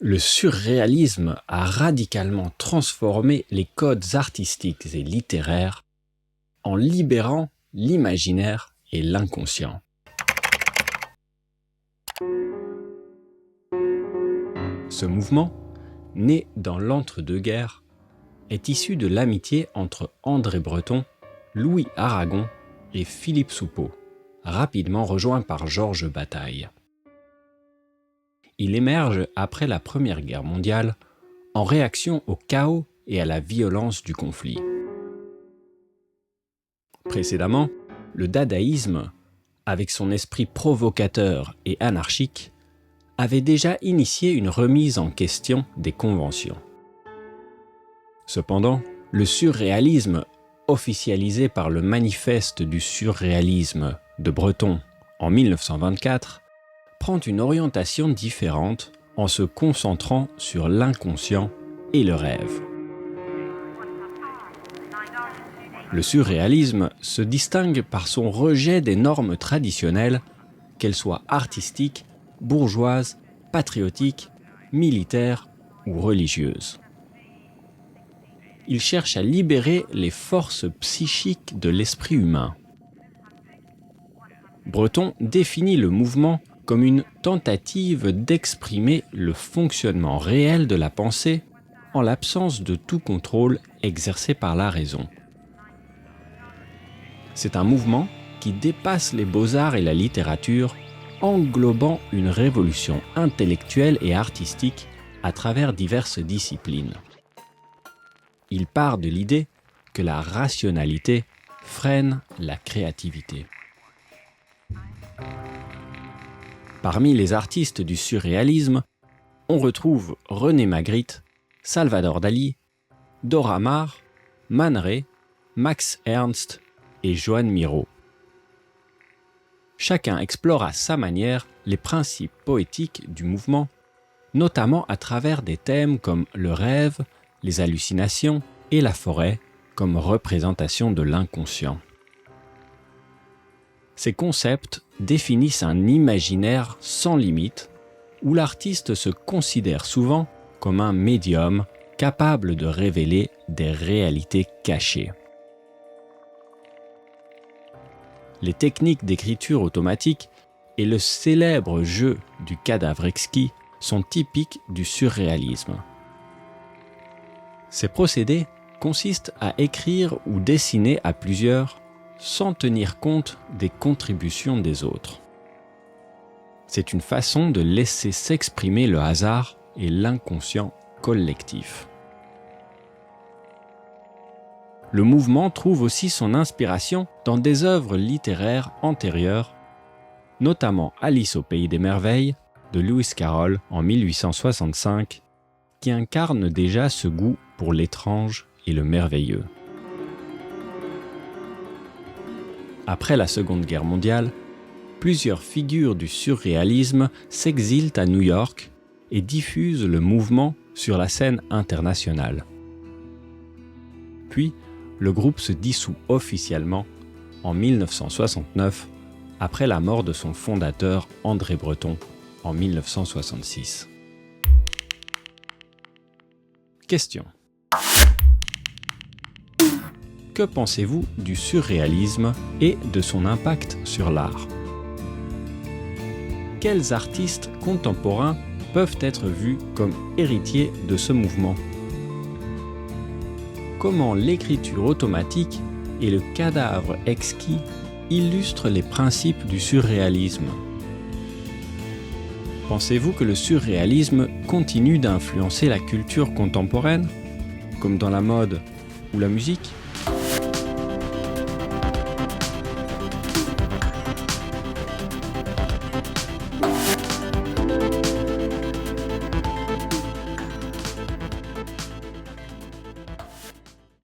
Le surréalisme a radicalement transformé les codes artistiques et littéraires en libérant l'imaginaire et l'inconscient. Ce mouvement, né dans l'entre-deux-guerres, est issu de l'amitié entre André Breton, Louis Aragon et Philippe Soupeau, rapidement rejoint par Georges Bataille. Il émerge après la Première Guerre mondiale en réaction au chaos et à la violence du conflit. Précédemment, le dadaïsme, avec son esprit provocateur et anarchique, avait déjà initié une remise en question des conventions. Cependant, le surréalisme, officialisé par le Manifeste du surréalisme de Breton en 1924, prend une orientation différente en se concentrant sur l'inconscient et le rêve. Le surréalisme se distingue par son rejet des normes traditionnelles, qu'elles soient artistiques, bourgeoises, patriotiques, militaires ou religieuses. Il cherche à libérer les forces psychiques de l'esprit humain. Breton définit le mouvement comme une tentative d'exprimer le fonctionnement réel de la pensée en l'absence de tout contrôle exercé par la raison. C'est un mouvement qui dépasse les beaux-arts et la littérature, englobant une révolution intellectuelle et artistique à travers diverses disciplines. Il part de l'idée que la rationalité freine la créativité. Parmi les artistes du surréalisme, on retrouve René Magritte, Salvador Dali, Dora Maar, Man Ray, Max Ernst et Joan Miró. Chacun explore à sa manière les principes poétiques du mouvement, notamment à travers des thèmes comme le rêve, les hallucinations et la forêt comme représentation de l'inconscient. Ces concepts définissent un imaginaire sans limite où l'artiste se considère souvent comme un médium capable de révéler des réalités cachées. Les techniques d'écriture automatique et le célèbre jeu du cadavre exquis sont typiques du surréalisme. Ces procédés consistent à écrire ou dessiner à plusieurs sans tenir compte des contributions des autres. C'est une façon de laisser s'exprimer le hasard et l'inconscient collectif. Le mouvement trouve aussi son inspiration dans des œuvres littéraires antérieures, notamment Alice au pays des merveilles de Lewis Carroll en 1865, qui incarne déjà ce goût pour l'étrange et le merveilleux. Après la Seconde Guerre mondiale, plusieurs figures du surréalisme s'exilent à New York et diffusent le mouvement sur la scène internationale. Puis, le groupe se dissout officiellement en 1969, après la mort de son fondateur André Breton en 1966. Question. Que pensez-vous du surréalisme et de son impact sur l'art ? Quels artistes contemporains peuvent être vus comme héritiers de ce mouvement ? Comment l'écriture automatique et le cadavre exquis illustrent les principes du surréalisme ? Pensez-vous que le surréalisme continue d'influencer la culture contemporaine, comme dans la mode ou la musique ?